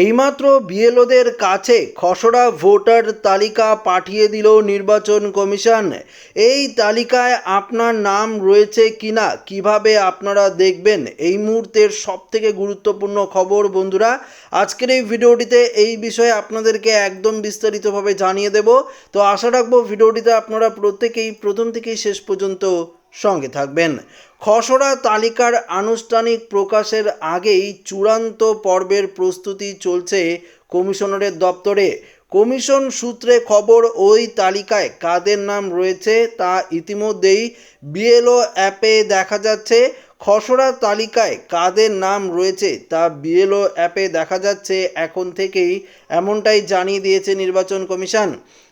এইমাত্র বিএলওদের কাছে খসড়া ভোটার তালিকা পাঠিয়ে দিল নির্বাচন কমিশন। এই তালিকায় আপনার নাম রয়েছে কিনা কিভাবে আপনারা দেখবেন, এই মুহূর্তের সবথেকে গুরুত্বপূর্ণ খবর বন্ধুরা। আজকের এই ভিডিওটিতে এই বিষয়ে আপনাদেরকে একদম বিস্তারিতভাবে জানিয়ে দেব। তো আশা রাখবো ভিডিওটিতে আপনারা প্রত্যেকেই প্রথম থেকেই শেষ পর্যন্ত সঙ্গে থাকবেন। খসড়া তালিকার আনুষ্ঠানিক প্রকাশের আগেই চূড়ান্ত পর্বের প্রস্তুতি চলছে কমিশনারের দপ্তরে। কমিশন সূত্রে খবর, ওই তালিকায় কাদের নাম রয়েছে তা ইতিমধ্যেই বিএলও অ্যাপে দেখা যাচ্ছে। খসড়া তালিকায় কাদের নাম রয়েছে তা বিএলও অ্যাপে দেখা যাচ্ছে এখন থেকেই, এমনটাই জানিয়ে দিয়েছে নির্বাচন কমিশন।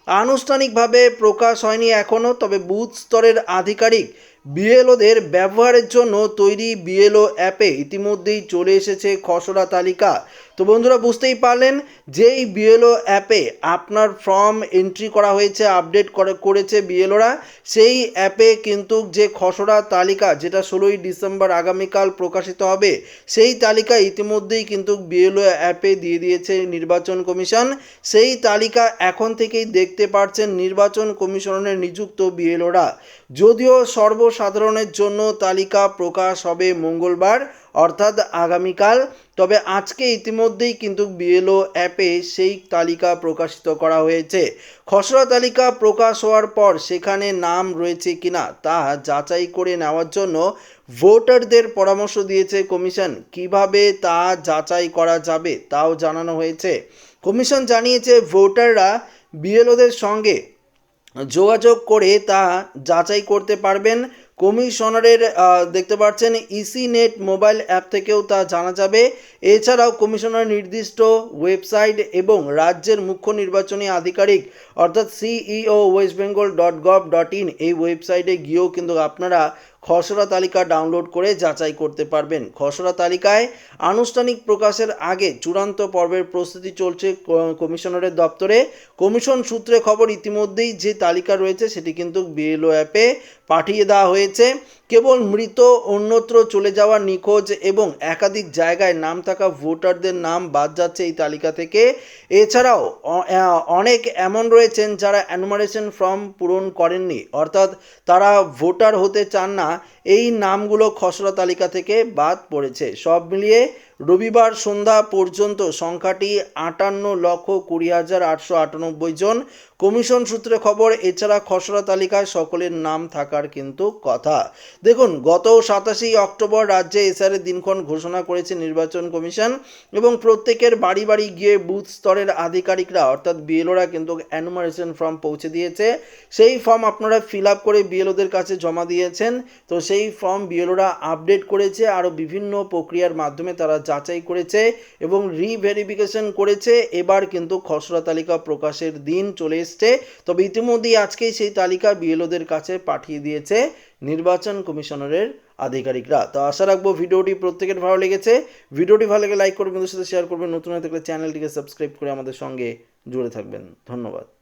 আনুষ্ঠানিকভাবে প্রকাশ হয়নি এখনও, তবে বুথ স্তরের আধিকারিক বিএলওদের ব্যবহারের জন্য তৈরি বিএলও অ্যাপে ইতিমধ্যেই চলে এসেছে খসড়া তালিকা। তো বন্ধুরা বুঝতেই পারলেন, যেই বিএলও অ্যাপে আপনার ফর্ম এন্ট্রি করা হয়েছে, আপডেট করেছে বিএলওরা, সেই অ্যাপে কিন্তু যে খসড়া তালিকা, যেটা 16ই ডিসেম্বর আগামীকাল প্রকাশিত হবে, সেই তালিকা ইতিমধ্যেই কিন্তু বিএলও অ্যাপে দিয়ে দিয়েছে নির্বাচন কমিশন। সেই তালিকা এখন থেকেই দেখতে পাচ্ছেন নির্বাচন কমিশনের নিযুক্ত বিএলওরা। যদিও সর্বসাধারণের জন্য তালিকা প্রকাশ হবে মঙ্গলবার অর্থাৎ আগামীকাল, তবে আজকে ইতিমধ্যেই কিন্তু বিএলও অ্যাপে সেই তালিকা প্রকাশিত করা হয়েছে। খসড়া তালিকা প্রকাশ হওয়ার পর সেখানে নাম রয়েছে কিনা তা যাচাই করে নেওয়ার জন্য ভোটারদের পরামর্শ দিয়েছে কমিশন। কিভাবে তা যাচাই করা যাবে তাও জানানো হয়েছে। কমিশন জানিয়েছে ভোটাররা বিএলওদের সঙ্গে যোগাযোগ করে তা যাচাই করতে পারবেন। কমিশনারের দেখতে পাচ্ছেন ইসি নেট মোবাইল অ্যাপ থেকেও তা জানা যাবে। এছাড়াও কমিশনার নির্দিষ্ট ওয়েবসাইট এবং রাজ্যের মুখ্য নির্বাচনী আধিকারিক অর্থাৎ ceo.westbengal.gov.in এই ওয়েবসাইটে গিয়েও কিন্তু আপনারা খসড়া তালিকা ডাউনলোড করে যাচাই করতে পারবেন। খসড়া তালিকায় আনুষ্ঠানিক প্রকাশের আগে চূড়ান্ত পর্বের প্রস্তুতি চলছে কমিশনারের দপ্তরে। কমিশন সূত্রে খবর, ইতিমধ্যেই যে তালিকা রয়েছে সেটি কিন্তু বিএলও অ্যাপে পাঠিয়ে দেওয়া হয়েছে। কেবল মৃত, অন্যত্র চলে যাওয়া, নিখোঁজ এবং একাধিক জায়গায় নাম থাকা ভোটারদের নাম বাদ যাচ্ছে এই তালিকা থেকে। এছাড়াও অনেক এমন রয়েছেন যারা এনুমারেশন ফর্ম পূরণ করেননি, অর্থাৎ তারা ভোটার হতে চান না, এই নামগুলো খসড়া তালিকা থেকে বাদ পড়েছে। সব মিলিয়ে রবিবার সন্ধ্যা পর্যন্ত সংখ্যাটি 58,20,898 জন। কমিশন সূত্রে খবর, এছাড়া খসড়া তালিকায় সকলের নাম থাকার কিন্তু কথা। দেখুন, গত 27 অক্টোবর রাজ্যে এসআরের দিনক্ষণ ঘোষণা করেছে নির্বাচন কমিশন এবং প্রত্যেকের বাড়ি বাড়ি গিয়ে বুথ স্তরের আধিকারিকরা অর্থাৎ বিএলওরা কিন্তু এনুমারেশন ফর্ম পৌঁছে দিয়েছে। সেই ফর্ম আপনারা ফিল আপ করে বিএলওদের কাছে জমা দিয়েছেন। তো সেই ফর্ম বিএলওরা আপডেট করেছে, আরও বিভিন্ন প্রক্রিয়ার মাধ্যমে তারা যাচাই করেছে এবং রিভেরিফিকেশন করেছে। এবার কিন্তু খসড়া তালিকা প্রকাশের দিন চলে এসছে। তবে ইতিমধ্যেই আজকেই সেই তালিকা বিএলওদের কাছে পাঠিয়ে দিয়েছে নির্বাচন কমিশনারের আধিকারিকরা। তো আশা রাখবো ভিডিওটি প্রত্যেকের ভালো লেগেছে। ভিডিওটি ভালো লাগলে লাইক করবেন, বন্ধুদের সাথে শেয়ার করবেন, নতুন হয়ে থাকলে চ্যানেলটিকে সাবস্ক্রাইব করে আমাদের সঙ্গে জুড়ে থাকবেন। ধন্যবাদ।